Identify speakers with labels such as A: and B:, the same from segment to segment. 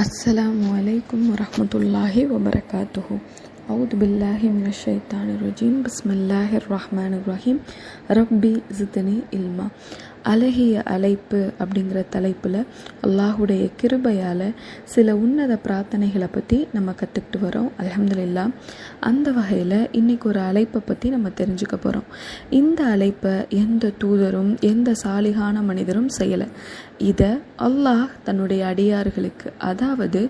A: அஸ்ஸலாமு அலைக்கும் வரஹ்மத்துல்லாஹி வபரகாத்துஹு. அவுது பில்லாஹி மினஷ் ஷைத்தானிர் ரஜீம். பிஸ்மில்லாஹிர் ரஹ்மானிர் ரஹீம். ரப்பி ஜித்னி இல்மா. அழகிய அழைப்பு அப்படிங்கிற தலைப்பில் அல்லாஹுடைய கிருபையால் சில உன்னத பிரார்த்தனைகளை பற்றி நம்ம கற்றுக்கிட்டு வரோம். அல்ஹம்துலில்லாஹ். அந்த வகையில் இன்றைக்கி ஒரு அழைப்பை பற்றி நம்ம தெரிஞ்சுக்க போகிறோம். இந்த அழைப்பை எந்த தூதரும் எந்த சாலிகான மனிதரும் செய்யலை. இதை அல்லாஹ் தன்னுடைய அடியார்களுக்கு, அதாவது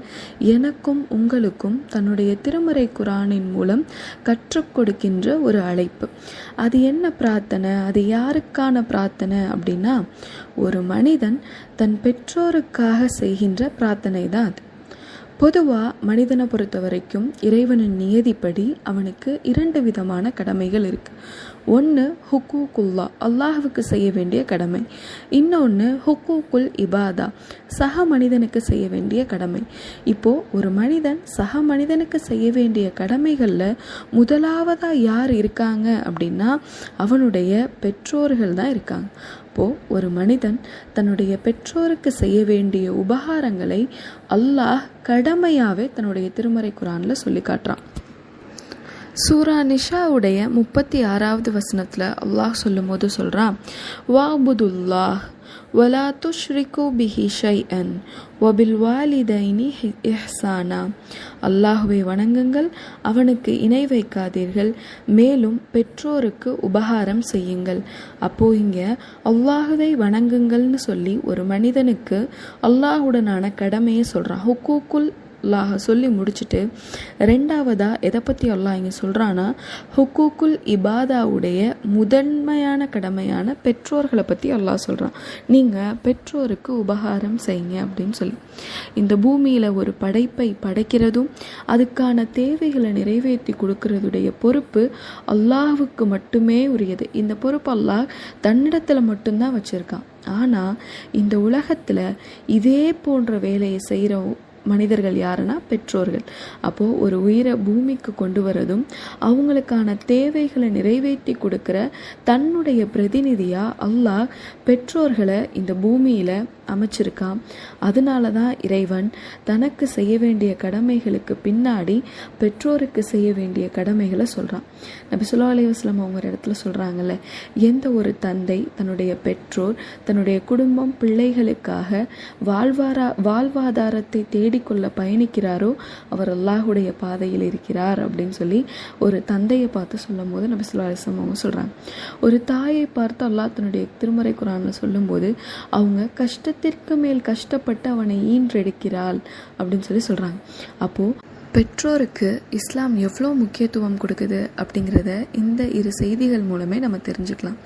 A: எனக்கும் உங்களுக்கும் தன்னுடைய திருமறை குரானின் மூலம் கற்றுக் கொடுக்கின்ற ஒரு அழைப்பு. அது என்ன பிரார்த்தனை, அது யாருக்கான பிரார்த்தனை அப்படின்னா, ஒரு மனிதன் தன் பெற்றோருக்காக செய்கின்ற பிரார்த்தனை தான் அது. பொதுவாக மனிதனை பொறுத்த வரைக்கும் இறைவனின் நியதிப்படி அவனுக்கு 2 விதமான கடமைகள் இருக்குது. ஒன்று ஹுக்கூக்குல்லா, அல்லாஹுக்கு செய்ய வேண்டிய கடமை. இன்னொன்று ஹுக்கூக்குல் இபாதா, சக மனிதனுக்கு செய்ய வேண்டிய கடமை. இப்போது ஒரு மனிதன் சக மனிதனுக்கு செய்ய வேண்டிய கடமைகளில் முதலாவதாக யார் இருக்காங்க அப்படின்னா அவனுடைய பெற்றோர்கள் தான் இருக்காங்க. அப்போது ஒரு மனிதன் தன்னுடைய பெற்றோருக்கு செய்ய வேண்டிய உபகாரங்களை அல்லாஹ் கடமையாகவே தன்னுடைய திருமறை குரானில் சொல்லி காட்டுறான். சூரா நிஷாவுடைய 36வது வசனத்தில் அல்லாஹ் சொல்லும் போது சொல்கிறான், வாபுதுல்லாஹ் வலா துஷ்ரிகு பிஹி ஷைஅன் வபில் வாலிதைனி இஹ்சானா. அல்லாஹுவை வணங்குங்கள், அவனுக்கு இணை வைக்காதீர்கள், மேலும் பெற்றோருக்கு உபகாரம் செய்யுங்கள். அப்போது இங்கே அல்லாஹுவை வணங்குங்கள்னு சொல்லி ஒரு மனிதனுக்கு அல்லாஹுடனான கடமையை சொல்கிறான். ஹுக்கூக்குல் அல்லாஹ் சொல்லி முடிச்சுட்டு ரெண்டாவதாக எதை பற்றி அல்லாஹ் இங்கே சொல்கிறான்னா, ஹுக்கூக்குல் இபாதாவுடைய முதன்மையான கடமையான பெற்றோர்களை பற்றி அல்லாஹ் சொல்கிறான். நீங்கள் பெற்றோருக்கு உபகாரம் செய்யுங்க அப்படின்னு சொல்லி. இந்த பூமியில் ஒரு படைப்பை படைக்கிறதும் அதுக்கான தேவைகளை நிறைவேற்றி கொடுக்கறதுடைய பொறுப்பு அல்லாஹ்வுக்கு மட்டுமே உரியது. இந்த பொறுப்பு அல்லாஹ் தன்னிடத்தில் மட்டும்தான் வச்சுருக்கான். ஆனால் இந்த உலகத்தில் இதே போன்ற வேலையை செய்கிற மனிதர்கள் யாருன்னா பெற்றோர்கள். அப்போது ஒரு உயிரை பூமிக்கு கொண்டு வரதும் அவங்களுக்கான தேவைகளை நிறைவேற்றி கொடுக்குற தன்னுடைய பிரதிநிதியாக அல்லாஹ் பெற்றோர்களை இந்த பூமியில் அமைச்சிருக்கான். அதனால தான் இறைவன் தனக்கு செய்ய வேண்டிய கடமைகளுக்கு பின்னாடி பெற்றோருக்கு செய்ய வேண்டிய கடமைகளை சொல்கிறான். நபி ஸல்லல்லாஹு அலைஹி வஸல்லம் அவங்க ஒரு இடத்துல சொல்கிறாங்கல்ல, எந்த ஒரு தந்தை தன்னுடைய பெற்றோர் தன்னுடைய குடும்பம் பிள்ளைகளுக்காக வாழ்வாதாரத்தை தேடிக்கொள்ள பயணிக்கிறாரோ அவர் அல்லாஹுடைய பாதையில் இருக்கிறார் அப்படின்னு சொல்லி ஒரு தந்தையை பார்த்து சொல்லும் போது நபி ஸல்லல்லாஹு அலைஹி வஸல்லம் அவங்க சொல்கிறாங்க. ஒரு தாயை பார்த்து அல்லாஹ் தன்னுடைய திருமறை குரானில் சொல்லும்போது அவங்க கஷ்டத்திற்கு மேல் கஷ்டப்பட்டு அவனை ஈன்றெடுக்கிறாள் அப்படின்னு சொல்லி சொல்கிறாங்க. அப்போது பெற்றோருக்கு இஸ்லாம் எவ்வளோ முக்கியத்துவம் கொடுக்குது அப்படிங்கிறத இந்த 2 செய்திகள் மூலமே நம்ம தெரிஞ்சுக்கலாம்.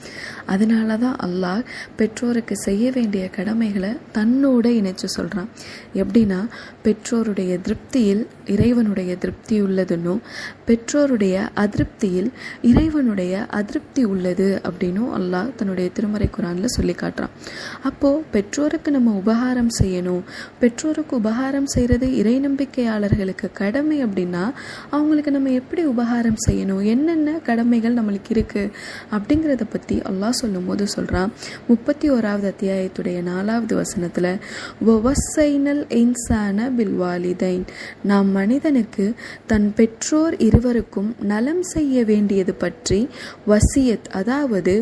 A: அதனால தான் அல்லாஹ் பெற்றோருக்கு செய்ய வேண்டிய கடமைகளை தன்னோட இணைச்சு சொல்கிறான். எப்படின்னா, பெற்றோருடைய திருப்தியில் இறைவனுடைய திருப்தி உள்ளதுன்னும் பெற்றோருடைய அதிருப்தியில் இறைவனுடைய அதிருப்தி உள்ளது அப்படின்னும் அல்லாஹ் தன்னுடைய திருமறை குரானில் சொல்லி காட்டுறான். அப்போது பெற்றோருக்கு நம்ம உபகாரம் செய்யணும். பெற்றோருக்கு உபகாரம் செய்கிறது இறை நம்பிக்கையாளர்களுக்கு கடமை அப்படின்னா அவங்களுக்கு நம்ம எப்படி உபகாரம் செய்யணும், என்னென்ன கடமைகள் நம்மளுக்கு இருக்குது அப்படிங்கிறத பற்றி அல்லாஹ் சொல்லும் போது சொல்கிறான். 31வது அத்தியாயத்துடைய 4வது வசனத்தில், வவஸ்ஸைனல் இன்சான பில் வாலிதைன், நாம் மனிதனுக்கு தன் பெற்றோர் இருவருக்கும் நலம் செய்ய வேண்டியது பற்றி வசியத், அதாவது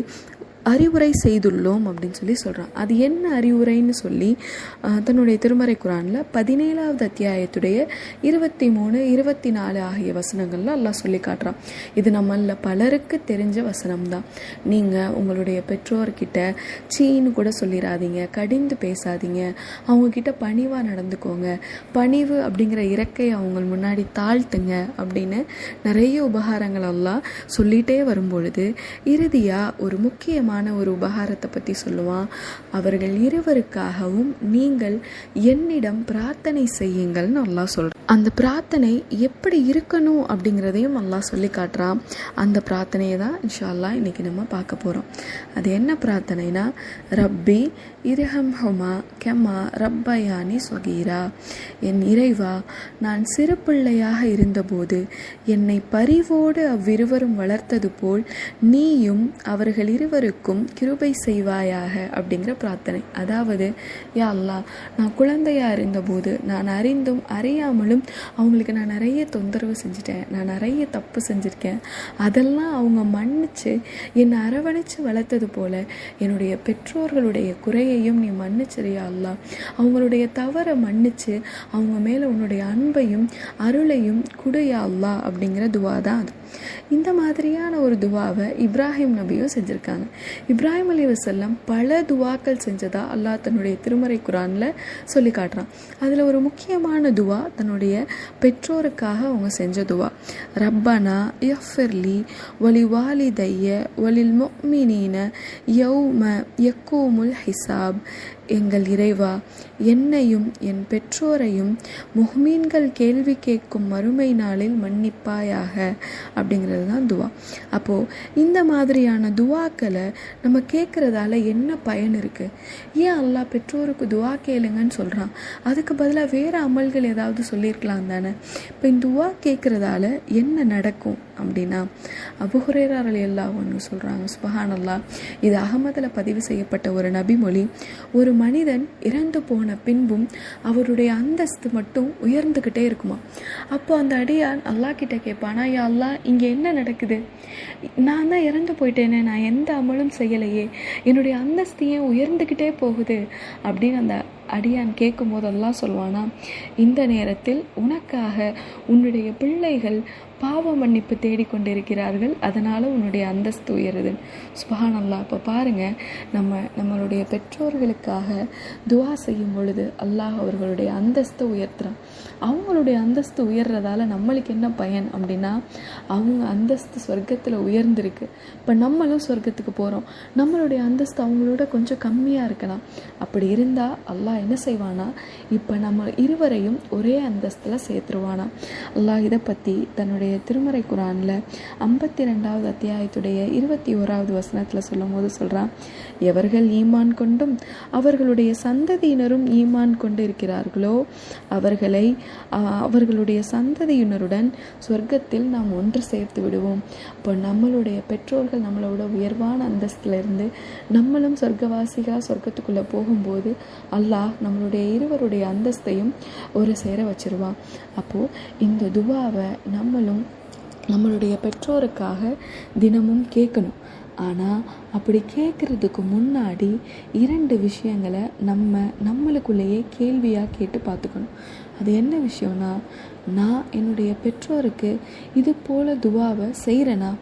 A: அறிவுரை செய்துள்ளோம் அப்படின்னு சொல்லி சொல்கிறான். அது என்ன அறிவுரைன்னு சொல்லி தன்னுடைய திருமறை குரானில் 17வது அத்தியாயத்துடைய 23, 24 ஆகிய வசனங்களில் அல்லாஹ் சொல்லி காட்டுறான். இது நம்மள பலருக்கு தெரிஞ்ச வசனம் தான். நீங்கள் உங்களுடைய பெற்றோர்கிட்ட சீன்னு கூட சொல்லிடாதீங்க, கடிந்து பேசாதீங்க, அவங்கக்கிட்ட பணிவாக நடந்துக்கோங்க, பணிவு அப்படிங்கிற இறக்கையை அவங்க முன்னாடி தாழ்த்துங்க அப்படின்னு நிறைய உபகாரங்கள் எல்லாம் சொல்லிகிட்டே வரும்பொழுது இறுதியாக ஒரு முக்கியமான ஒரு உபகாரத்தை பற்றி சொல்லுவான். அவர்கள் இருவருக்காகவும் நீங்கள் என்னிடம் பிரார்த்தனை செய்யுங்கள்னு அல்லாஹ் சொல்கிறான். அந்த பிரார்த்தனை எப்படி இருக்கணும் அப்படிங்கிறதையும் அல்லாஹ் சொல்லி காட்டுறான். அந்த பிரார்த்தனையை தான் இன்ஷா அல்லாஹ் இன்றைக்கி நம்ம பார்க்க போகிறோம். அது என்ன பிரார்த்தனைனா, ரப்பி இரஹம்ஹுமா கெமா ரப்பயானி சொகீரா, என் இறைவா, நான் சிறு பிள்ளையாக இருந்தபோது என்னை பரிவோடு அவ்விருவரும் வளர்த்தது போல் நீயும் அவர்கள் இருவருக்கும் எனக்கும் கிருபை செய்வாயாக அப்படிங்கிற பிரார்த்தனை. அதாவது, யா அல்லாஹ், நான் குழந்தையாக இருந்தபோது நான் அறிந்தும் அறியாமலும் அவங்களுக்கு நான் நிறைய தொந்தரவு செஞ்சுட்டேன், நான் நிறைய தப்பு செஞ்சுருக்கேன். அதெல்லாம் அவங்க மன்னிச்சு என்னை அரவணைச்சு வளர்த்தது போல என்னுடைய பெற்றோர்களுடைய குறையையும் நீ மன்னிச்சிரியா அல்லாஹ். அவங்களுடைய தவறை மன்னிச்சு அவங்க மேலே உன்னுடைய அன்பையும் அருளையும் குடையா அல்லாஹ் அப்படிங்கிற துவா தான் அது. இந்த மாதிரியான ஒரு துவாவை இப்ராஹிம் நபியும் செஞ்சுருக்காங்க. இப்ராஹிம் அலைஹிஸ்ஸலாம் பல துவாக்கள் செஞ்சதா அல்லாஹ் தன்னுடைய திருமறை குரானில் சொல்லி காட்டுறான். அதில் ஒரு முக்கியமான துவா தன்னுடைய பெற்றோருக்காக அவங்க செஞ்ச துவா. ரப்பனா யஃபிர்லி வலி வாலிதைய வலில் முஃமினீன யௌம யக்கூமுல் ஹிசாப். எங்கள் இறைவா, என்னையும் என் பெற்றோரையும் முஹ்மீன்கள் கேள்வி கேட்கும் மறுமை நாளில் மன்னிப்பாயாக அப்படிங்கிறது தான் துவா. அப்போது இந்த மாதிரியான துவாக்களை நம்ம கேட்குறதால என்ன பயன் இருக்குது? ஏன் அல்லாஹ் பெற்றோருக்கு துவா கேளுங்கன்னு சொல்கிறான்? அதுக்கு பதிலாக வேறு அமல்கள் ஏதாவது சொல்லியிருக்கலாம் தானே? இப்போ இந்த துவா கேட்குறதால என்ன நடக்கும் அப்படின்னா, அபூ ஹுரைரா ரலியல்லாஹு அன்ஹு சொல்கிறாங்க, சுப்ஹானல்லாஹ், இது அஹமதில் பதிவு செய்யப்பட்ட ஒரு நபிமொழி. ஒரு மனிதன் இறந்து போன பின்பும் அவருடைய அந்தஸ்து மட்டும் உயர்ந்துக்கிட்டே இருக்குமா. அப்போ அந்த அடியான் அல்லாஹ் கிட்ட கேட்பானா, யா அல்லாஹ், இங்கே என்ன நடக்குது? நான் தான் இறந்து போயிட்டேனே, நான் எந்த அமலும் செய்யலையே, என்னுடைய அந்தஸ்து ஏன் உயர்ந்துக்கிட்டே போகுது அப்படின்னு அந்த அடியான் கேட்கும் போதெல்லாம் சொல்வானா, இந்த நேரத்தில் உனக்காக உன்னுடைய பிள்ளைகள் பாவ மன்னிப்பு தேடிக்கொண்டிருக்கிறார்கள், அதனால் உன்னுடைய அந்தஸ்து உயருது. சுப்ஹானல்லாஹ். இப்போ பாருங்கள், நம்மளுடைய பெற்றோர்களுக்காக துவா செய்யும் பொழுது அல்லாஹ் அவர்களுடைய அந்தஸ்தை உயர்த்துறான். அவங்களுடைய அந்தஸ்து உயர்றதால நம்மளுக்கு என்ன பயன் அப்படின்னா, அவங்க அந்தஸ்து சொர்க்கத்தில் உயர்ந்திருக்கு. இப்போ நம்மளும் சொர்க்கத்துக்கு போகிறோம், நம்மளுடைய அந்தஸ்து அவங்களோட கொஞ்சம் கம்மியாக இருக்கலாம். அப்படி இருந்தால் அல்லாஹ் என்ன செய்வானா, இப்போ நம்ம இருவரையும் ஒரே அந்தஸ்தில் சேர்த்துருவானா. அல்லாஹ் இதை பற்றி தன்னுடைய திருமறை குரானில் 52வது அத்தியாயத்துடைய 21வது வசனத்தில் சொல்லும் போது சொல்கிறான், எவர்கள் ஈமான் கொண்டும் அவர்களுடைய சந்ததியினரும் ஈமான் கொண்டு இருக்கிறார்களோ அவர்களுடைய சந்ததியினருடன் சொர்க்கத்தில் நாம் ஒன்று சேர்த்து விடுவோம். இப்போ நம்மளுடைய பெற்றோர்கள் நம்மளோட உயர்வான அந்தஸ்தில் இருந்து நம்மளும் சொர்க்கவாசிகளாக சொர்க்கத்துக்குள்ளே போகும்போது அல்லாஹ் நம்மளுடைய இருவருடைய அந்தஸ்தையும் ஒரு சேர வச்சிருவான். அப்போது இந்த துவாவை நம்மளுடைய பெற்றோருக்காக தினமும் கேட்கணும். ஆனால் அப்படி கேட்குறதுக்கு முன்னாடி 2 விஷயங்களை நம்மளுக்குள்ளேயே கேள்வியாக கேட்டு பார்த்துக்கணும். அது என்ன விஷயம்னா, நான் என்னுடைய பெற்றோருக்கு இது போல் துவாவை செய்கிறேனா?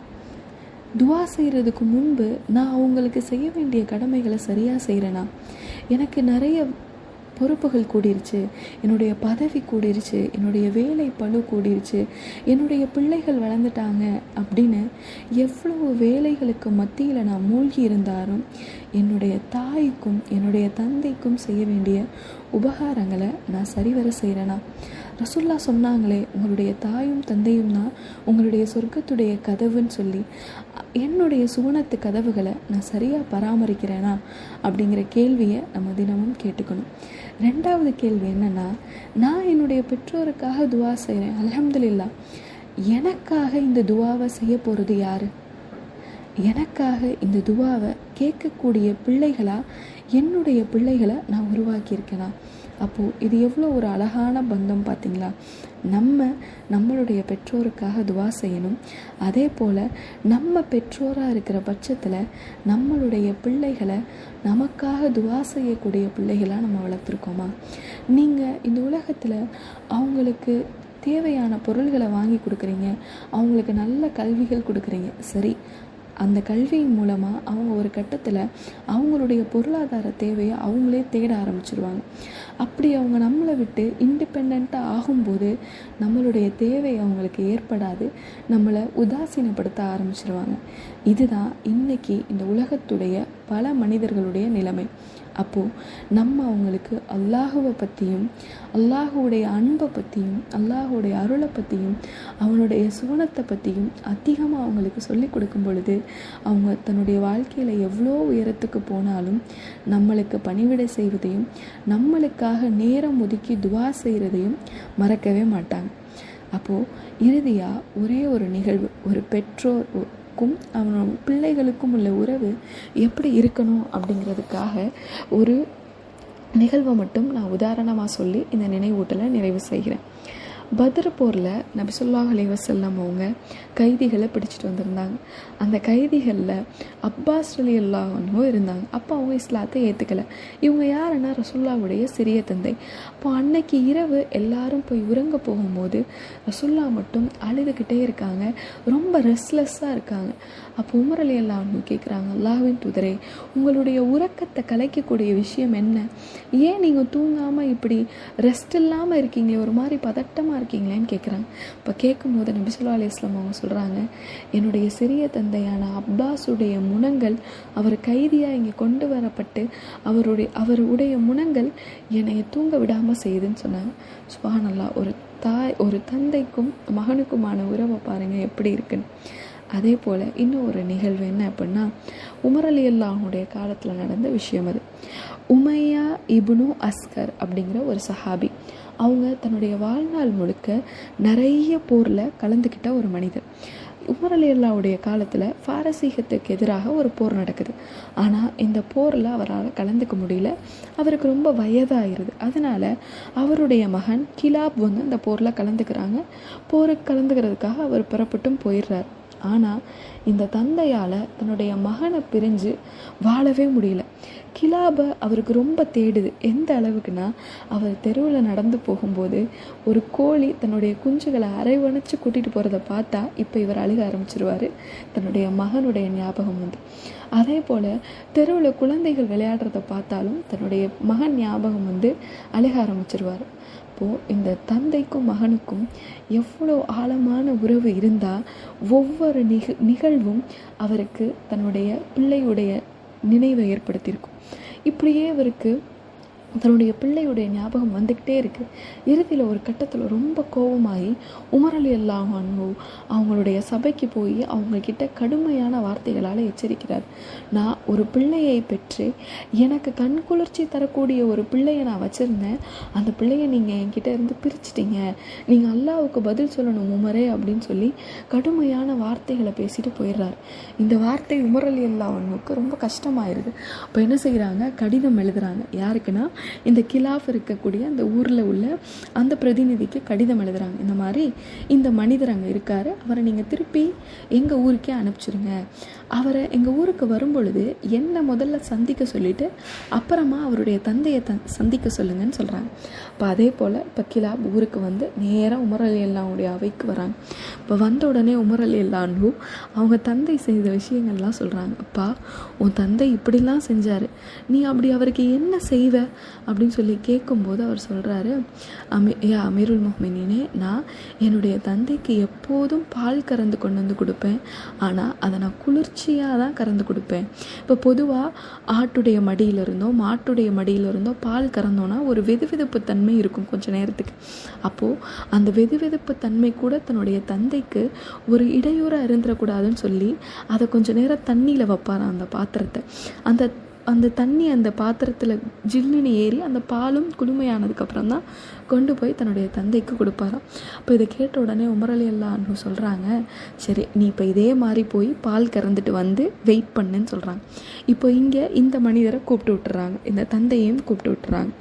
A: துவா செய்கிறதுக்கு முன்பு நான் அவங்களுக்கு செய்ய வேண்டிய கடமைகளை சரியாக செய்கிறேனா? எனக்கு நிறைய பொறுப்புகள் கூடிருச்சு, என்னுடைய பதவி கூடிருச்சு, என்னுடைய வேலை பளு கூடிருச்சு, என்னுடைய பிள்ளைகள் வளர்ந்துட்டாங்க அப்படின்னு எவ்வளவு வேலைகளுக்கு மத்தியில் நான் மூழ்கி இருந்தாலும் என்னுடைய தாய்க்கும் என்னுடைய தந்தைக்கும் செய்ய வேண்டிய உபகாரங்களை நான் சரிவர செய்கிறேனா? ரசூல்லா சொன்னாங்களே, உங்களுடைய தாயும் தந்தையும் தான் உங்களுடைய சொர்க்கத்துடைய கதவுன்னு சொல்லி, என்னுடைய சுவனத்து கதவுகளை நான் சரியாக பராமரிக்கிறேனா அப்படிங்கிற கேள்வியை நம்ம தினமும் கேட்டுக்கணும். 2வது கேள்வி என்னென்னா, நான் என்னுடைய பெற்றோருக்காக துவா செய்கிறேன், அல்ஹம்துலில்லாஹ், எனக்காக இந்த துவாவை செய்ய போகிறது யார்? எனக்காக இந்த துவாவை கேட்கக்கூடிய பிள்ளைகளாக என்னுடைய பிள்ளைகளை நான் உருவாக்கியிருக்கேனா? அப்போது இது எவ்வளோ ஒரு அழகான பந்தம் பார்த்திங்களா? நம்மளுடைய பெற்றோருக்காக துவா செய்யணும். அதே போல் நம்ம பெற்றோராக இருக்கிற பட்சத்தில் நம்மளுடைய பிள்ளைகளை நமக்காக துவா செய்யக்கூடிய பிள்ளைகளாக நம்ம வளர்த்துருக்கோமா? நீங்கள் இந்த உலகத்தில் அவங்களுக்கு தேவையான பொருள்களை வாங்கி கொடுக்குறீங்க, அவங்களுக்கு நல்ல கல்விகள் கொடுக்குறீங்க, சரி, அந்த கல்வியின் மூலமாக அவங்க ஒரு கட்டத்தில் அவங்களுடைய பொருளாதார தேவையை அவங்களே தேட ஆரம்பிச்சிருவாங்க. அப்படி அவங்க நம்மளை விட்டு இண்டிபெண்ட்டாக ஆகும்போது நம்மளுடைய தேவை அவங்களுக்கு ஏற்படாது, நம்மளை உதாசீனப்படுத்த ஆரம்பிச்சிருவாங்க. இதுதான் இன்றைக்கி இந்த உலகத்துடைய பல மனிதர்களுடைய நிலைமை. அப்போது நம்ம அவங்களுக்கு அல்லாஹுவை பற்றியும் அல்லாஹுடைய அன்பை பற்றியும் அல்லாஹுடைய அருளை பற்றியும் அவனுடைய சுவனத்தை பற்றியும் அதிகமாக அவங்களுக்கு சொல்லி கொடுக்கும் பொழுது அவங்க தன்னுடைய வாழ்க்கையில் எவ்வளோ உயரத்துக்கு போனாலும் நம்மளுக்கு பணிவிடை செய்வதையும் நம்மளுக்காக நேரம் ஒதுக்கி துவா செய்கிறதையும் மறக்கவே மாட்டாங்க. அப்போது இறுதியாக ஒரே ஒரு நிகழ்வு, ஒரு பெற்றோர் மகனுக்கும் அவன் பிள்ளைகளுக்கும் உள்ள உறவு எப்படி இருக்கணும் அப்படிங்கிறதுக்காக ஒரு நிகழ்வை மட்டும் நான் உதாரணமாக சொல்லி இந்த நினைவூட்டலை நிறைவு செய்கிறேன். பத்ர் போரில் நபி ஸல்லல்லாஹு அலைஹி வஸல்லம் அவங்க கைதிகளை பிடிச்சிட்டு வந்திருந்தாங்க. அந்த கைதிகளில் அப்பாஸ் ரலியல்லாஹு அன்ஹு இருந்தாங்க. அப்போ அவங்க இஸ்லாத்தை ஏற்றுக்கலை. இவங்க யாருன்னா ரசூலுல்லாஹ்வுடைய சிறிய தந்தை. அப்போ அன்னைக்கு இரவு எல்லாரும் போய் உறங்க போகும்போது ரசூலுல்லாஹ் மட்டும் அழுதுகிட்டே இருக்காங்க, ரொம்ப ரெஸ்ட்லெஸ்ஸாக இருக்காங்க. அப்போ உமர் ரலியல்லாஹு அன்ஹு கேட்குறாங்க, அல்லாஹ்வின் தூதரே, உங்களுடைய உறக்கத்தை கலைக்கக்கூடிய விஷயம் என்ன? ஏன் நீங்கள் தூங்காமல் இப்படி ரெஸ்ட் இல்லாமல் இருக்கீங்க, ஒரு மாதிரி பதட்டமாக இருக்கீங்களேன்னு கேட்குறாங்க. இப்போ கேட்கும்போது நபி ஸல்லல்லாஹு அலைஹி வஸல்லம் அவங்க சொல்கிறாங்க, என்னுடைய சிறிய தந்தையான அப்பாஸுடைய முனங்கள், அவர் கைதியாக இங்கே கொண்டு வரப்பட்டு அவருடைய முனங்கள் என்னை தூங்க விடாமல் செய்யுதுன்னு சொன்னாங்க. சுப்ஹானல்லாஹ், ஒரு தந்தைக்கும் மகனுக்குமான உறவை பாருங்கள் எப்படி இருக்குன்னு. அதே போல் இன்னும் ஒரு நிகழ்வு என்ன அப்படின்னா, உமர் ரலியல்லாஹுடைய காலத்தில் நடந்த விஷயம் அது. உமையா இப்னு அஸ்கர் அப்படிங்கிற ஒரு சஹாபி. அவங்க தன்னுடைய வாழ்நாள் முழுக்க நிறைய போரில் கலந்துக்கிட்ட ஒரு மனிதர். உமர் ரலியல்லாஹுடைய காலத்தில் பாரசீகத்துக்கு எதிராக ஒரு போர் நடக்குது. ஆனால் இந்த போரில் அவரால் கலந்துக்க முடியல. அவருக்கு ரொம்ப வயதாகிருது. அதனால் அவருடைய மகன் கிலாப் வந்து அந்த போரில் கலந்துக்கிறாங்க. போருக்கு கலந்துக்கிறதுக்காக அவர் புறப்பட்டும் போயிடுறார். ஆனால் இந்த தந்தையால் தன்னுடைய மகனை பிரிஞ்சு வாழவே முடியல. கிலாபை அவருக்கு ரொம்ப தேடுது. எந்த அளவுக்குன்னா, அவர் தெருவில் நடந்து போகும்போது ஒரு கோழி தன்னுடைய குஞ்சுகளை அரைவணைச்சு கூட்டிகிட்டு போகிறத பார்த்தா இப்போ இவர் அழுக ஆரம்பிச்சிருவார். தன்னுடைய மகனுடைய ஞாபகம் வந்து. அதே போல் தெருவில் குழந்தைகள் விளையாடுறத பார்த்தாலும் தன்னுடைய மகன் ஞாபகம் வந்து அழுக ஆரம்பிச்சிருவார். அப்போது இந்த தந்தைக்கும் மகனுக்கும் எவ்வளோ ஆழமான உறவு இருந்தால் ஒவ்வொரு நிகழ்வும் அவருக்கு தன்னுடைய பிள்ளையுடைய நினைவை ஏற்படுத்தியிருக்கும். இப்படியே அவருக்கு தன்னுடைய பிள்ளையுடைய ஞாபகம் வந்துக்கிட்டே இருக்குது. இறுதியில் ஒரு கட்டத்தில் ரொம்ப கோபமாகி உமர் ரலியல்லாஹு அன்ஹு அவங்களுடைய சபைக்கு போய் அவங்கக்கிட்ட கடுமையான வார்த்தைகளால் எச்சரிக்கிறார். நான் ஒரு பிள்ளையை பெற்று எனக்கு கண் குளிர்ச்சி தரக்கூடிய ஒரு பிள்ளையை நான் வச்சுருந்தேன். அந்த பிள்ளையை நீங்கள் என்கிட்ட இருந்து பிரிச்சிட்டிங்க. நீங்கள் அல்லாஹ்வுக்கு பதில் சொல்லணும் உமரே அப்படின்னு சொல்லி கடுமையான வார்த்தைகளை பேசிட்டு போயிடுறார். இந்த வார்த்தை உமர் ரலியல்லாஹு அன்ஹுக்கு ரொம்ப கஷ்டமாயிருது. அப்போ என்ன செய்கிறாங்க, கடிதம் எழுதுகிறாங்க. யாருக்குன்னா, இந்த கிலாஃப் இருக்கக்கூடிய அந்த ஊரில் உள்ள அந்த பிரதிநிதிக்கு கடிதம் எழுதுகிறாங்க. இந்த மாதிரி இந்த மனிதர் அங்கே இருக்கார், அவரை நீங்கள் திருப்பி எங்கள் ஊருக்கே அனுப்பிச்சிருங்க. அவரை எங்கள் ஊருக்கு வரும்பொழுது என்னை முதல்ல சந்திக்க சொல்லிவிட்டு அப்புறமா அவருடைய தந்தையை சந்திக்க சொல்லுங்கன்னு சொல்கிறாங்க. இப்போ அதே போல் இப்போ கிலாப் ஊருக்கு வந்து நேராக உமர் ரலியல்லாஹுடைய அவைக்கு வராங்க. இப்போ வந்த உடனே உமர் ரலியல்லாஹு அவங்க தந்தை செய்த விஷயங்கள்லாம் சொல்கிறாங்க. அப்பா, உன் தந்தை இப்படிலாம் செஞ்சார், நீ அப்படி அவருக்கு என்ன செய்வ அப்படின்னு சொல்லி கேட்கும்போது அவர் சொல்கிறாரு, அமீருல் முஃமினீனே, நான் என்னுடைய தந்தைக்கு எப்போதும் பால் கறந்து கொண்டு வந்து கொடுப்பேன். ஆனால் அதை நான் குளிர்ச்சியாக தான் கறந்து கொடுப்பேன். இப்போ பொதுவாக ஆட்டுடைய மடியிலிருந்தோ மாட்டுடைய மடியிலிருந்தோ பால் கறந்தோன்னா ஒரு வெதுவெதுப்பு தன்மை இருக்கும் கொஞ்சம் நேரத்துக்கு. அப்போது அந்த வெதுவெதுப்பு தன்மை கூட தன்னுடைய தந்தைக்கு ஒரு இடையூறாக இருந்துடக்கூடாதுன்னு சொல்லி அதை கொஞ்சம் நேரம் தண்ணியில் வைப்பாராம் அந்த பாத்திரத்தை. அந்த தண்ணி அந்த பாத்திரத்தில் ஜில்லுன்னு ஏறி அந்த பாலும் குளுமையானதுக்கப்புறம் தான் கொண்டு போய் தன்னுடைய தந்தைக்கு கொடுப்பாராம். அப்போ இதை கேட்ட உடனே உமர் ரலியல்லாஹு அன்ஹு சொல்கிறாங்க, சரி நீ இப்போ இதே மாதிரி போய் பால் கறந்துட்டு வந்து வெயிட் பண்ணுன்னு சொல்கிறாங்க. இப்போ இங்கே இந்த மனிதரை கூப்பிட்டு விட்டுறாங்க, இந்த தந்தையையும் கூப்பிட்டு விட்டுறாங்க.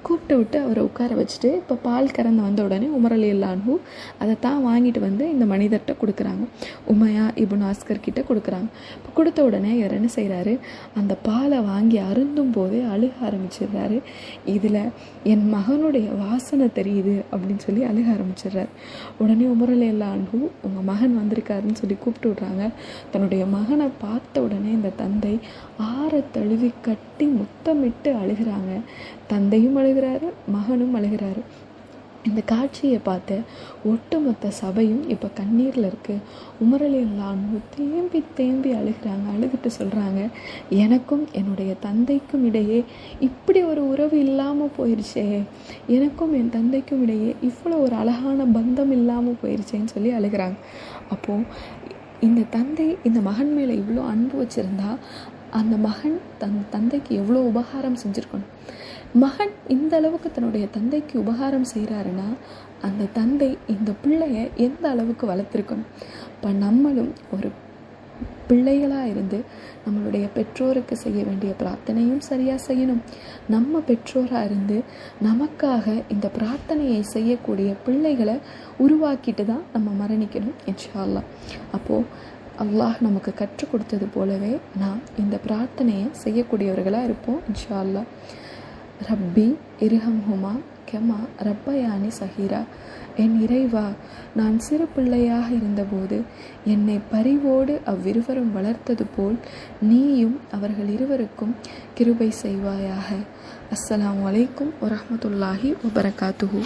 A: கூப்பிட்டு விட்டு அவரை உட்கார வச்சுட்டு இப்போ பால் கறந்து வந்த உடனே உமர் ரலியல்லாஹு அன்ஹு அதை தான் வாங்கிட்டு வந்து இந்த மனிதர்கிட்ட கொடுக்குறாங்க. உமையா இப்னு அஸ்கர் கிட்ட கொடுக்குறாங்க. இப்போ கொடுத்த உடனே இவர் என்ன செய்கிறாரு, அந்த பாலை வாங்கி அருந்தும் போதே அழுக ஆரம்பிச்சிடுறாரு. இதில் என் மகனுடைய வாசனை தெரியுது அப்படின்னு சொல்லி அழுக ஆரம்பிச்சிடுறாரு. உடனே உமர் ரலியல்லாஹு அன்ஹு உங்கள் மகன் வந்திருக்காருன்னு சொல்லி கூப்பிட்டு விட்றாங்க. தன்னுடைய மகனை பார்த்த உடனே இந்த தந்தை ஆற தழுவி கட்டி முத்தமிட்டு அழுகிறாங்க. தந்தையும் அழுகிறாரு, மகனும் அழுகிறாரு. இந்த காட்சியை பார்த்து ஒட்டுமொத்த சபையும் இப்போ கண்ணீரில் இருக்குது. உமர் ரலியல்லாஹு அன்ஹு தேம்பி தேம்பி அழுகிறாங்க. அழுதுட்டு சொல்கிறாங்க, எனக்கும் என்னுடைய தந்தைக்கும் இடையே இப்படி ஒரு உறவு இல்லாமல் போயிடுச்சே, எனக்கும் என் தந்தைக்கும் இடையே இவ்வளோ ஒரு அழகான பந்தம் இல்லாமல் போயிடுச்சேன்னு சொல்லி அழுகிறாங்க. அப்போது இந்த தந்தை இந்த மகன் மேலே இவ்வளோ அன்பு வச்சுருந்தா அந்த மகன் தந்தைக்கு எவ்வளோ உபகாரம் செஞ்சுருக்கணும். மகன் இந்த அளவுக்கு தன்னுடைய தந்தைக்கு உபகாரம் செய்கிறாருன்னா அந்த தந்தை இந்த பிள்ளையை எந்த அளவுக்கு வளர்த்துருக்கணும். இப்போ நம்மளும் பிள்ளைகளாக இருந்து நம்மளுடைய பெற்றோருக்கு செய்ய வேண்டிய பிரார்த்தனையும் சரியாக செய்யணும். நம்ம பெற்றோராக இருந்து நமக்காக இந்த பிரார்த்தனையை செய்யக்கூடிய பிள்ளைகளை உருவாக்கிட்டு தான் நம்ம மரணிக்கணும் இன்ஷா அல்லாஹ். அப்போது அல்லாஹ் நமக்கு கற்றுக் கொடுத்தது போலவே நாம் இந்த பிரார்த்தனையை செய்யக்கூடியவர்களாக இருப்போம் இன்ஷா அல்லாஹ். ரப்பி இர்ஹம்ஹுமா கமா ரப்பயானி சஹீரா. என் இறைவா, நான் சிறு பிள்ளையாக இருந்தபோது என்னை பரிவோடு அவ்விருவரும் வளர்த்தது போல் நீயும் அவர்கள் இருவருக்கும் கிருபை செய்வாயாக. அஸ்ஸலாமு அலைக்கும் வரஹ்மத்துல்லாஹி வபரகாத்துஹு.